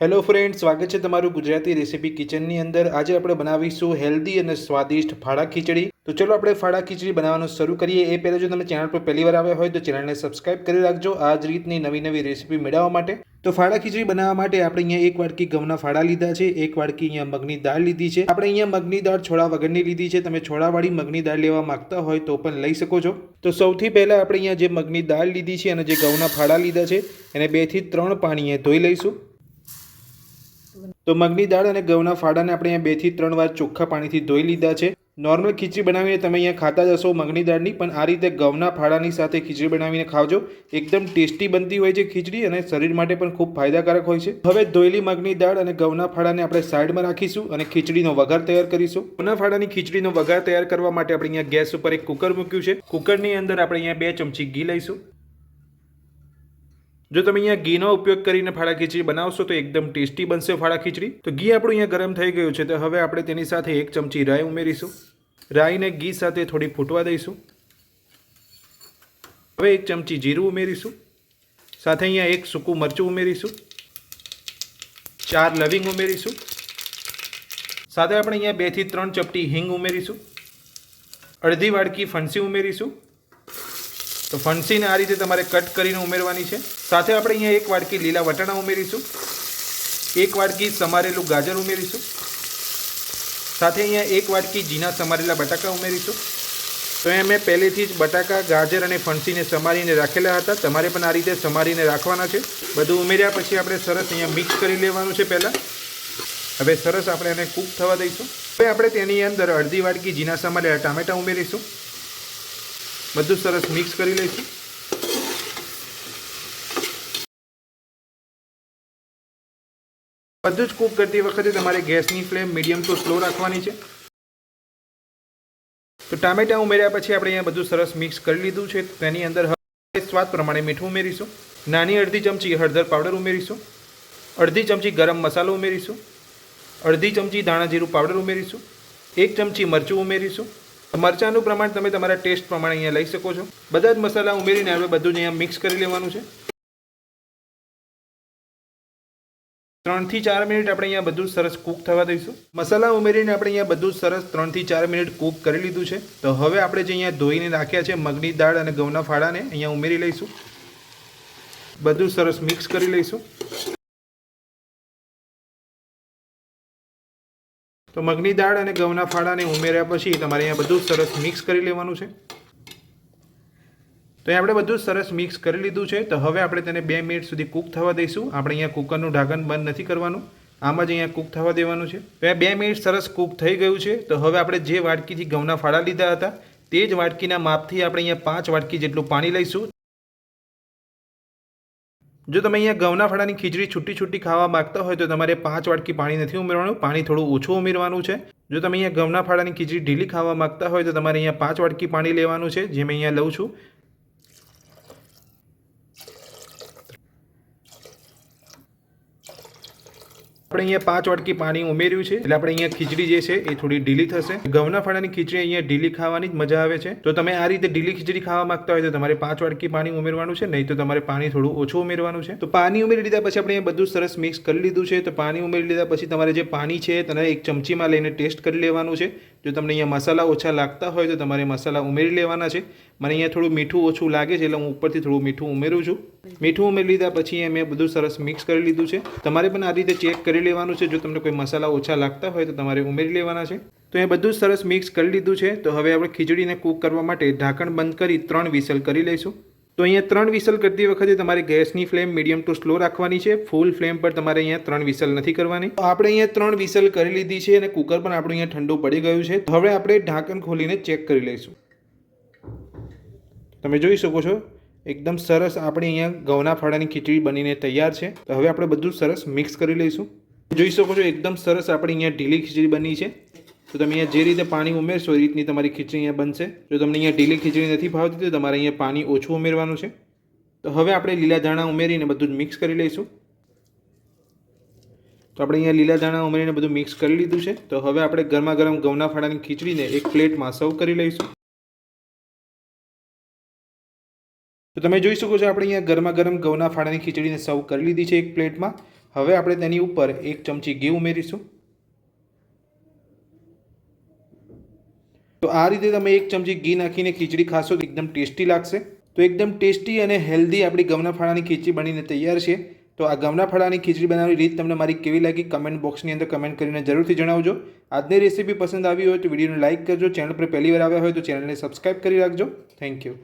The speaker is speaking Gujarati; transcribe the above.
હેલો ફ્રેન્ડ, સ્વાગત છે તમારું ગુજરાતી રેસીપી કિચનની અંદર। આજે આપણે બનાવીશું હેલ્ધી અને સ્વાદિષ્ટ ફાડા ખીચડી। તો ચલો આપણે ફાડા ખીચડી બનાવવાનું શરૂ કરીએ। એ પહેલાં જો તમે ચેનલ પર પહેલી વાર આવ્યા હોય તો ચેનલને સબસ્ક્રાઇબ કરી રાખજો આ જ રીતની નવી રેસીપી મેળવવા માટે। તો ફાડા ખીચડી બનાવવા માટે આપણે અહીંયા એક વાટકી ઘઉંના ફાડા લીધા છે, એક વાટકી અહીંયા મગની દાળ લીધી છે। આપણે અહીંયા મગની દાળ છોડા વગરની લીધી છે, તમે છોડાવાળી મગની દાળ લેવા માંગતા હોય તો પણ લઈ શકો છો। તો સૌથી પહેલાં આપણે અહીંયા જે મગની દાળ લીધી છે અને જે ઘઉંના ફાડા લીધા છે એને 2 થી 3 પાણીએ ધોઈ લઈશું। तो मगनी दाळ અને ઘઉંના ફાડાને આપણે અહીંયા 2 થી 3 વાર ચોખ્ખા પાણીથી ધોઈ લીધા છે। નોર્મલ ખીચડી બનાવીને તમે અહીંયા ખાતા જ હશો મગની દાળની, પણ આ રીતે ઘઉંના ફાડાની સાથે ખીચડી બનાવીને ખાવજો, એકદમ ટેસ્ટી બનતી હોય છે ખીચડી અને શરીર માટે પણ ખૂબ ફાયદાકારક હોય છે। હવે ધોયેલી મગની દાળ અને ઘઉંના ફાડાને આપણે સાઈડમાં રાખીશું અને ખીચડીનો વઘાર તૈયાર કરીશું। ઘઉંના ફાડાની ખીચડીનો વઘાર તૈયાર કરવા માટે આપણે અહીંયા ગેસ ઉપર એક કુકર મૂક્યું છે। કુકરની અંદર આપણે અહીંયા 2 ચમચી ઘી લઈશું। जो તમે અહીંયા ઘીનો ઉપયોગ કરીને ફાડા ખીચડી બનાવશો તો એકદમ ટેસ્ટી બનશે ફાડા ખીચડી। તો ઘી આપણું અહીંયા ગરમ થઈ ગયું છે, તો હવે આપણે તેની સાથે 1 ચમચી રાઈ ઉમેરીશું। રાઈને ઘી સાથે થોડી ફૂટવા દઈશું। હવે 1 ચમચી જીરું ઉમેરીશું, સાથે અહીંયા 1 સૂકું મરચું ઉમેરીશું, 4 લવિંગ ઉમેરીશું, સાથે આપણે અહીંયા 2 થી 3 ચપટી હિંગ ઉમેરીશું, અડધી વાડકી ફણસી ઉમેરીશું। तो फणसीने आ रीते तमारे कट करीने उमेरवानी छे। साथे आपणे अहींया 1 वाटकी लीला वटाणा उमेरीशुं, 1 वाटकी समारेलुं गाजर उमेरीशुं, साथे अहींया 1 वाटकी झीना समारेला बटाका उमेरीशुं। तो अहींया मैं पहेलेथी ज बटाका गाजर अने फणसीने समारीने राखेला हता, तमारे पण आ रीते समारीने राखवाना छे। बधुं उमेर्या पछी आपणे सरस अहींया मिक्स करी लेवानुं छे। पहेला हवे सरस आपणे आने कूक थवा दईशुं। हवे आपणे तेनी अंदर अर्धी वाटकी झीना समारेला टामेटा उमेरीशुं, બધું સરસ મિક્સ કરી લઈશું। બધું જ કૂક કરતી વખતે તમારે ગેસની ફ્લેમ મીડિયમ ટુ સ્લો રાખવાની છે। તો ટામેટા ઉમેર્યા પછી આપણે અહીંયા બધું સરસ મિક્સ કરી લીધું છે। તેની અંદર હવે સ્વાદ પ્રમાણે મીઠું ઉમેરીશું, નાની અડધી ચમચી હળદર પાવડર ઉમેરીશું, અડધી ચમચી ગરમ મસાલો ઉમેરીશું, અડધી ચમચી ધાણા જીરું પાવડર ઉમેરીશું, 1 ચમચી મરચું ઉમેરીશું। मरचाનું પ્રમાણ તમે તમારા ટેસ્ટ પ્રમાણે અહીંયા લઈ શકો છો। બધા જ મસાલા ઉમેરીને હવે બધું જ અહીંયા મિક્સ કરી લેવાનું છે। 3 થી 4 મિનિટ આપણે અહીંયા બધું સરસ કૂક થવા દઈશું। મસાલા ઉમેરીને આપણે અહીંયા બધું સરસ 3 થી 4 મિનિટ કૂક કરી લીધું છે। તો હવે આપણે જે અહીંયા ધોઈને રાખ્યા છે મગની દાળ અને ઘઉંના ફાડાને અહીંયા ઉમેરી લઈશું, બધું સરસ મિક્સ કરી લઈશું। तो मगनी दाळ अने घऊना फाड़ा ने उमेर्या पछी तमारे अहींया बधुं सरस मिक्स करी लेवानुं छे। तो अहींया आपणे बधुं सरस मिक्स करी लीधुं छे। तो हवे आपणे तेने 2 मिनिट सुधी कूक थवा दईशुं। आपणे अहींया कुकरनुं ढांकण बंध नथी करवानुं, आम ज अहींया कूक थवा देवानुं छे। तो 2 मिनिट सरस कूक थई गयुं छे। तो हवे आपणे जे वाटकीथी घऊना फाड़ा लीधा हता ते ज वाटकीना मापथी आपणे अहींया 5 वाटकी जेटલું पाणी लईशुं। जो તમે અહીંયા ઘઉંના ફાડાની ખીચડી છૂટી ખાવા માંગતા હોય તો તમારે 5 વાટકી પાણી નથી ઉમેરવાનું, પાણી થોડું ઓછું ઉમેરવાનું છે। જો તમે અહીંયા ઘઉંના ફાડાની ખીચડી ઢીલી ખાવા માંગતા હોય તો તમારે અહીંયા 5 વાટકી પાણી લેવાનું છે, જે મેં અહીંયા લઉં છું। આપણે અહીંયા 5 વાટકી પાણી ઉમેર્યું છે એટલે આપણે અહીંયા ખીચડી જે છે એ થોડી ઢીલી થશે। ઘઉંના ફાડાની ખીચડી અહીંયા ઢીલી ખાવાની જ મજા આવે છે। તો તમે આ રીતે ઢીલી ખીચડી ખાવા માંગતા હોય તો તમારે 5 વાટકી પાણી ઉમેરવાનું છે, નહીં તો તમારે પાણી થોડું ઓછું ઉમેરવાનું છે। તો પાણી ઉમેરી લીધા પછી આપણે અહીંયા બધું સરસ મિક્સ કરી લીધું છે। તો પાણી ઉમેરી લીધા પછી તમારે જે પાણી છે તેને એક ચમચીમાં લઈને ટેસ્ટ કરી લેવાનું છે। જો તમને અહીંયા મસાલા ઓછા લાગતા હોય તો તમારે મસાલા ઉમેરી લેવાના છે। મને અહીંયા થોડું મીઠું ઓછું લાગે છે એટલે હું ઉપરથી થોડું મીઠું ઉમેરું છું। મીઠું ઉમેરી લીધા પછી મેં બધું સરસ મિક્સ કરી લીધું છે। તમારે પણ આ રીતે ચેક કરી લેવાનું છે, જો તમને કોઈ મસાલા ઓછા લાગતા હોય તો તમારે ઉમેરી લેવાના છે। તો એ બધું સરસ મિક્સ કરી લીધું છે। તો હવે આપણે ખીચડીને કૂક કરવા માટે ઢાંકણ બંધ કરી 3 વિસલ કરી લઈશું। તો અહીંયા 3 વિસલ કરતી વખતે તમારે ગેસની ફ્લેમ મીડિયમ ટુ સ્લો રાખવાની છે, ફૂલ ફ્લેમ પર તમારે અહીંયા 3 વિસલ નથી કરવાની। તો આપણે અહીંયા 3 વિસલ કરી લીધી છે અને કુકર પણ આપણું અહીંયા ઠંડુ પડી ગયું છે। હવે આપણે ઢાંકણ ખોલીને ચેક કરી લઈશું। તમે જોઈ શકો છો એકદમ સરસ આપણી અહીંયા ઘઉંના ફાડાની ખીચડી બનીને તૈયાર છે। તો હવે આપણે બધું સરસ મિક્સ કરી લઈશું। જોઈ શકો છો એકદમ સરસ આપણી અહીંયા ઢીલી ખીચડી બની છે। तो તમે અહીંયા જે રીતે પાણી ઉમેરશો એ રીતની તમારી ખીચડી અહીંયા બનશે। જો તમને અહીંયા ઢીલી ખીચડી નથી ભાવતી તો તમારે અહીંયા પાણી ઓછું ઉમેરવાનું છે। તો હવે આપણે લીલા ધાણા ઉમેરીને બધું જ મિક્સ કરી લઈશું। તો આપણે અહીંયા લીલા ધાણા ઉમેરીને બધું મિક્સ કરી લીધું છે। તો હવે આપણે ગરમા ગરમ ઘઉંના ફાડાની ખીચડીને એક પ્લેટમાં સર્વ કરી લઈશું। તો તમે જોઈ શકો છો આપણે અહીંયા ગરમા ગરમ ઘઉંના ફાડાની ખીચડીને સર્વ કરી લીધી છે એક પ્લેટમાં। હવે આપણે તેની ઉપર 1 ચમચી ઘી ઉમેરીશું। તો આ રીતે તમે 1 ચમચી ઘી નાખીને ખીચડી ખાશો તો એકદમ ટેસ્ટી લાગશે। તો એકદમ ટેસ્ટી અને હેલ્ધી આપણી ઘઉંના ફાળાની ખીચડી બનીને તૈયાર છે। તો આ ઘઉંના ફાળાની ખીચડી બનાવવાની રીત તમને મારી કેવી લાગી કમેન્ટ બોક્સની અંદર કમેન્ટ કરીને જરૂરથી જણાવજો। આજની રેસીપી પસંદ આવી હોય તો વિડીયોને લાઇક કરજો, ચેનલ પર પહેલી વાર આવ્યા હોય તો ચેનલને સબસ્ક્રાઇબ કરી રાખજો। Thank you.